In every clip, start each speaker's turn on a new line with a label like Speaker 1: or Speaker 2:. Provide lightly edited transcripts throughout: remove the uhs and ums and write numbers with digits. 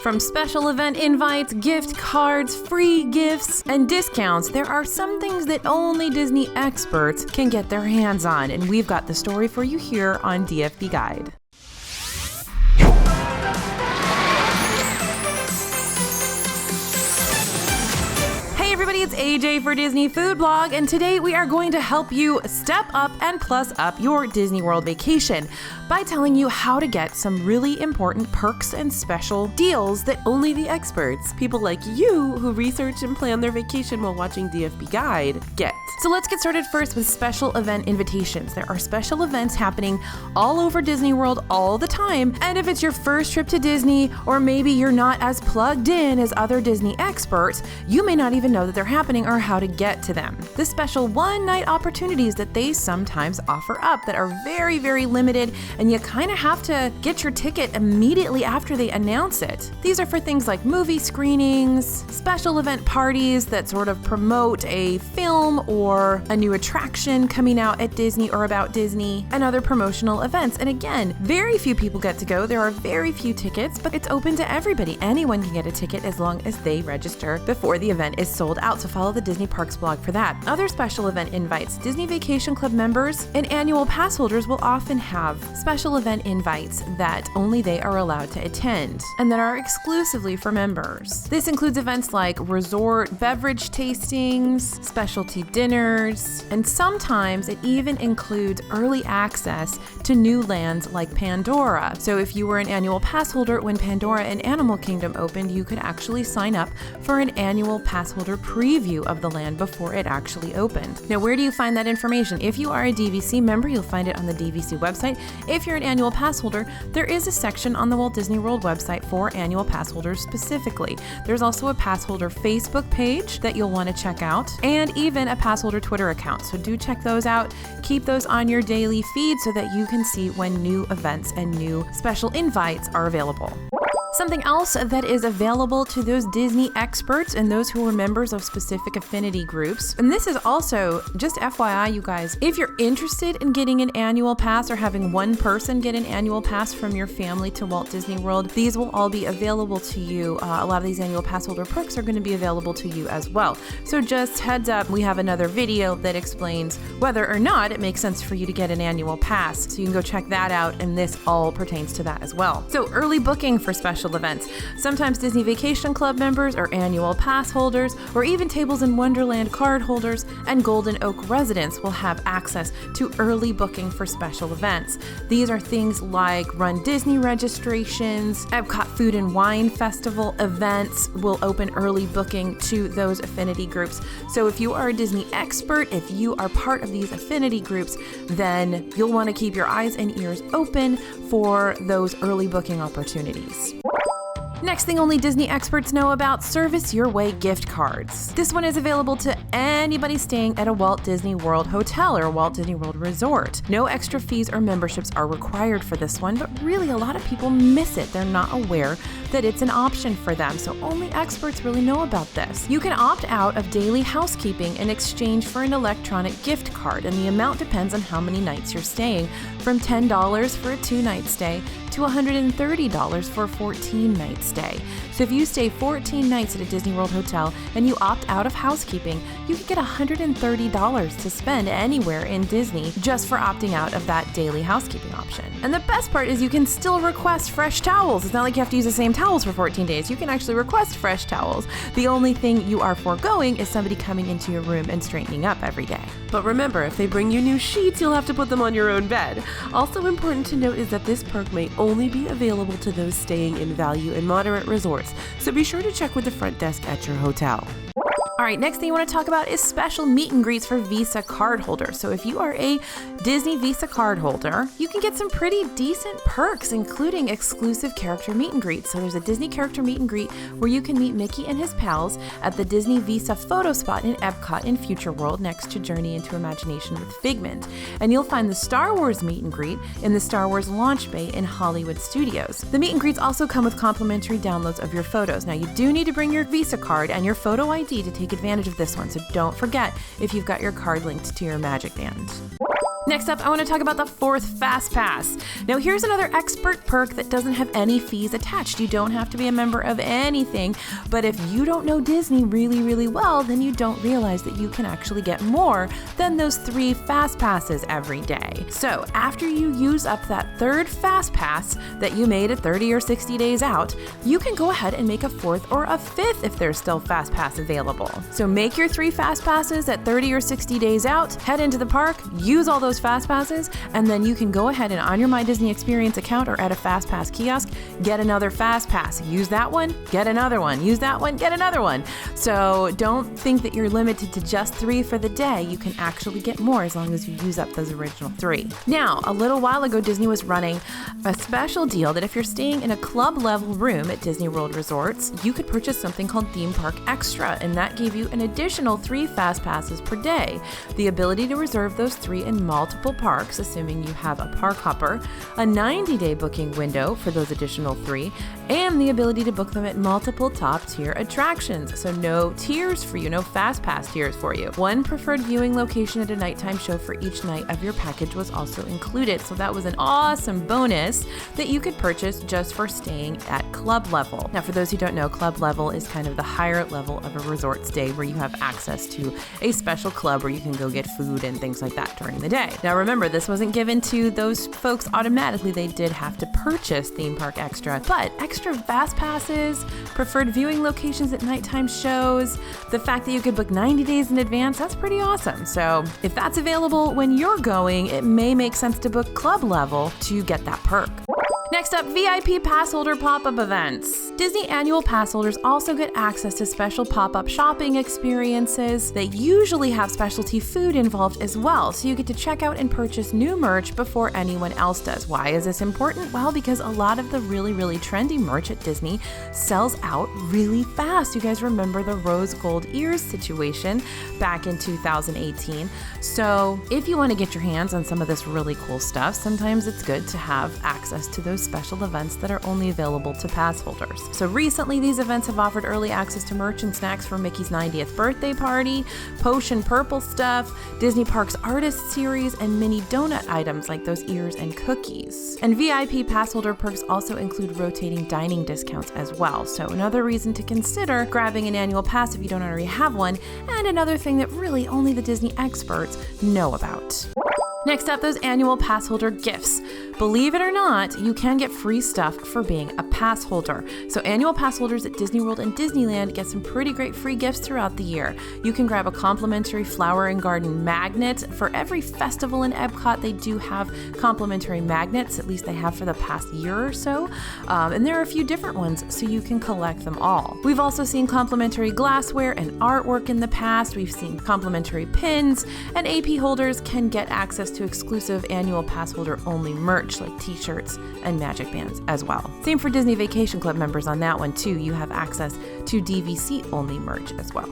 Speaker 1: From special event invites, gift cards, free gifts, and discounts, there are some things that only Disney experts can get their hands on, and we've got the story for you here on DFB Guide. Everybody, it's AJ for Disney Food Blog, and today we are going to help you step up and plus up your Disney World vacation by telling you how to get some really important perks and special deals that only the experts, people like you who research and plan their vacation while watching DFB Guide, get. So let's get started first with special event invitations. There are special events happening all over Disney World all the time, and if it's your first trip to Disney, or maybe you're not as plugged in as other Disney experts, you may not even know that they're happening or how to get to them. The special one-night opportunities that they sometimes offer up that are very, very limited, and you kind of have to get your ticket immediately after they announce it. These are for things like movie screenings, special event parties that sort of promote a film or a new attraction coming out at Disney or about Disney, and other promotional events. And again, very few people get to go. There are very few tickets, but it's open to everybody. Anyone can get a ticket as long as they register before the event is sold out. So follow the Disney Parks blog for that. Other special event invites. Disney Vacation Club members and annual pass holders will often have special event invites that only they are allowed to attend and that are exclusively for members. This includes events like resort beverage tastings, specialty dinners, and sometimes it even includes early access to new lands like Pandora. So if you were an annual pass holder when Pandora and Animal Kingdom opened, you could actually sign up for an annual pass holder preview of the land before it actually opened. Now, where do you find that information? If you are a DVC member, you'll find it on the DVC website. If you're an annual pass holder, there is a section on the Walt Disney World website for annual pass holders specifically. There's also a pass holder Facebook page that you'll want to check out, and even a pass holder Twitter account. So do check those out. Keep those on your daily feed so that you can see when new events and new special invites are available. Something else that is available to those Disney experts and those who are members of specific affinity groups, and this is also, just FYI you guys, if you're interested in getting an annual pass or having one person get an annual pass from your family to Walt Disney World, these will all be available to you. A lot of these annual pass holder perks are going to be available to you as well. So just heads up, we have another video that explains whether or not it makes sense for you to get an annual pass. So you can go check that out, and this all pertains to that as well. So early booking for special events. Sometimes Disney Vacation Club members or annual pass holders, or even Tables in Wonderland card holders and Golden Oak residents will have access to early booking for special events. These are things like Run Disney registrations, Epcot Food and Wine Festival events will open early booking to those affinity groups. So if you are a Disney expert, if you are part of these affinity groups, then you'll want to keep your eyes and ears open for those early booking opportunities. Next thing only Disney experts know about, Service Your Way gift cards. This one is available to anybody staying at a Walt Disney World hotel or a Walt Disney World resort. No extra fees or memberships are required for this one, but really a lot of people miss it. They're not aware that it's an option for them, so only experts really know about this. You can opt out of daily housekeeping in exchange for an electronic gift card, and the amount depends on how many nights you're staying, from $10 for a 2-night stay to $130 for a 14-night stay. So if you stay 14 nights at a Disney World hotel and you opt out of housekeeping, you can get $130 to spend anywhere in Disney just for opting out of that daily housekeeping option. And the best part is you can still request fresh towels. It's not like you have to use the same towels for 14 days. You can actually request fresh towels. The only thing you are foregoing is somebody coming into your room and straightening up every day. But remember, if they bring you new sheets, you'll have to put them on your own bed. Also important to note is that this perk may only be available to those staying in value and moderate resorts, so be sure to check with the front desk at your hotel. All right, next thing you want to talk about is special meet and greets for Visa card holders. So if you are a Disney Visa card holder, you can get some pretty decent perks, including exclusive character meet and greets. So there's a Disney character meet and greet where you can meet Mickey and his pals at the Disney Visa photo spot in Epcot in Future World next to Journey into Imagination with Figment. And you'll find the Star Wars meet and greet in the Star Wars launch bay in Hollywood Studios. The meet and greets also come with complimentary downloads of your photos. Now you do need to bring your Visa card and your photo ID to take advantage of this one, so don't forget if you've got your card linked to your Magic Band. Next up, I want to talk about the 4th Fast Pass. Now, here's another expert perk that doesn't have any fees attached. You don't have to be a member of anything, but if you don't know Disney really, really well, then you don't realize that you can actually get more than those 3 Fast Passes every day. So, after you use up that 3rd Fast Pass that you made at 30 or 60 days out, you can go ahead and make a 4th or a 5th if there's still Fast Pass available. So, make your 3 Fast Passes at 30 or 60 days out, head into the park, use all those Fast Passes, and then you can go ahead and on your My Disney Experience account or at a Fast Pass kiosk, get another Fast Pass. Use that one, get another one. Use that one, get another one. So don't think that you're limited to just 3 for the day. You can actually get more as long as you use up those original 3. Now, a little while ago, Disney was running a special deal that if you're staying in a club level room at Disney World Resorts, you could purchase something called Theme Park Extra, and that gave you an additional 3 Fast Passes per day. The ability to reserve those 3 in multiple parks, assuming you have a park hopper, a 90-day booking window for those additional 3, and the ability to book them at multiple top-tier attractions. So no tiers for you, no Fast Pass tiers for you. One preferred viewing location at a nighttime show for each night of your package was also included. So that was an awesome bonus that you could purchase just for staying at club level. Now, for those who don't know, club level is kind of the higher level of a resort stay where you have access to a special club where you can go get food and things like that during the day. Now, remember, this wasn't given to those folks automatically. They did have to purchase Theme Park Extra, but extra Fast Passes, preferred viewing locations at nighttime shows, the fact that you could book 90 days in advance, that's pretty awesome. So if that's available when you're going, it may make sense to book club level to get that perk. Next up, VIP pass holder pop-up events. Disney annual pass holders also get access to special pop-up shopping experiences that usually have specialty food involved as well, so you get to check out and purchase new merch before anyone else does. Why is this important? Well, because a lot of the really, really trendy merch at Disney sells out really fast. You guys remember the rose gold ears situation back in 2018. So if you want to get your hands on some of this really cool stuff, sometimes it's good to have access to those special events that are only available to pass holders. So recently, these events have offered early access to merch and snacks for Mickey's 90th birthday party, Potion Purple stuff, Disney Parks Artist Series, and mini donut items like those ears and cookies. And VIP pass holder perks also include rotating dining discounts as well. So another reason to consider grabbing an annual pass if you don't already have one, and another thing that really only the Disney experts know about. Next up, those annual pass holder gifts. Believe it or not, you can get free stuff for being a pass holder. So annual pass holders at Disney World and Disneyland get some pretty great free gifts throughout the year. You can grab a complimentary flower and garden magnet. For every festival in Epcot, they do have complimentary magnets, at least they have for the past year or so. And there are a few different ones, so you can collect them all. We've also seen complimentary glassware and artwork in the past. We've seen complimentary pins, and AP holders can get access to exclusive annual pass holder only merch like t-shirts and magic bands as well. Same for Disney Vacation Club members on that one too. You have access to DVC only merch as well.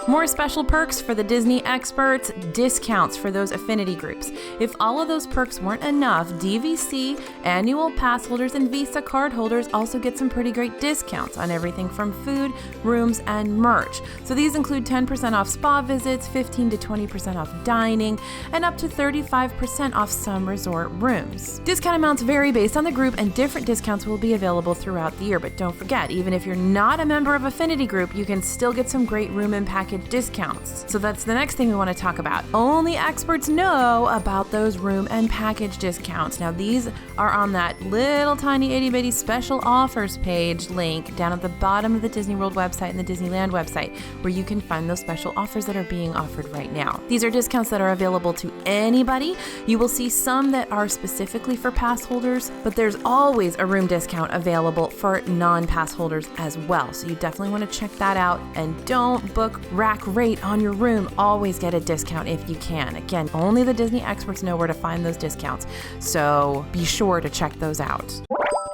Speaker 1: More special perks for the Disney experts, discounts for those affinity groups. If all of those perks weren't enough, DVC, annual pass holders, and Visa card holders also get some pretty great discounts on everything from food, rooms, and merch. So these include 10% off spa visits, 15 to 20% off dining, and up to 35% off some resort rooms. Discount amounts vary based on the group, and different discounts will be available throughout the year. But don't forget, even if you're not a member of Affinity Group, you can still get some great room and package discounts. So that's the next thing we want to talk about. Only experts know about those room and package discounts. Now these are on that little tiny itty bitty special offers page link down at the bottom of the Disney World website and the Disneyland website, where you can find those special offers that are being offered right now. These are discounts that are available to anybody. You will see some that are specifically for pass holders, but there's always a room discount available for non-pass holders as well. So you definitely want to check that out, and don't book rack rate on your room. Always get a discount if you can. Again, only the Disney experts know where to find those discounts, so be sure to check those out.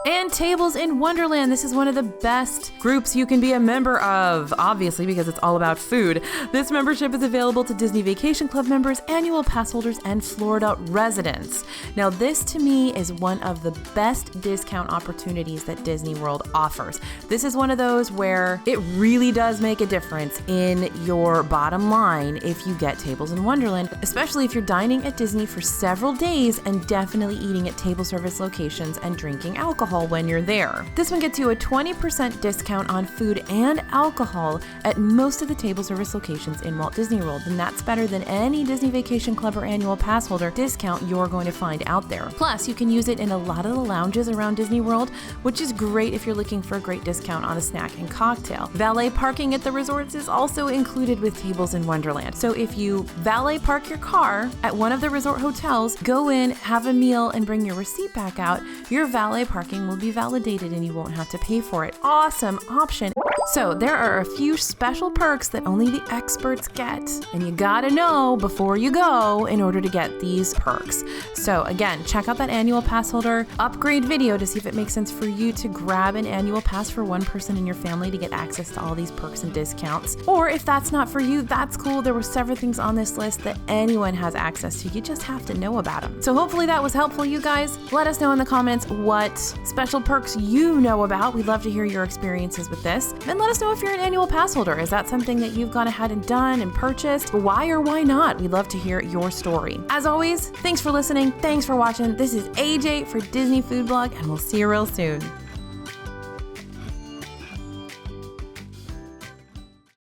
Speaker 1: And Tables in Wonderland. This is one of the best groups you can be a member of, obviously, because it's all about food. This membership is available to Disney Vacation Club members, annual pass holders, and Florida residents. Now, this to me is one of the best discount opportunities that Disney World offers. This is one of those where it really does make a difference in your bottom line if you get Tables in Wonderland, especially if you're dining at Disney for several days and definitely eating at table service locations and drinking alcohol when you're there. This one gets you a 20% discount on food and alcohol at most of the table service locations in Walt Disney World, and that's better than any Disney Vacation Club or annual pass holder discount you're going to find out there. Plus, you can use it in a lot of the lounges around Disney World, which is great if you're looking for a great discount on a snack and cocktail. Valet parking at the resorts is also included with Tables in Wonderland. So if you valet park your car at one of the resort hotels, go in, have a meal, and bring your receipt back out, your valet parking will be validated and you won't have to pay for it. Awesome option. So there are a few special perks that only the experts get, and you gotta know before you go in order to get these perks. So again, check out that annual pass holder upgrade video to see if it makes sense for you to grab an annual pass for one person in your family to get access to all these perks and discounts. Or if that's not for you, that's cool. There were several things on this list that anyone has access to. You just have to know about them. So hopefully that was helpful, you guys. Let us know in the comments what special perks you know about. We'd love to hear your experiences with this. And let us know if you're an annual pass holder. Is that something that you've gone ahead and done and purchased? Why or why not? We'd love to hear your story. As always, thanks for listening. Thanks for watching. This is AJ for Disney Food Blog, and we'll see you real soon.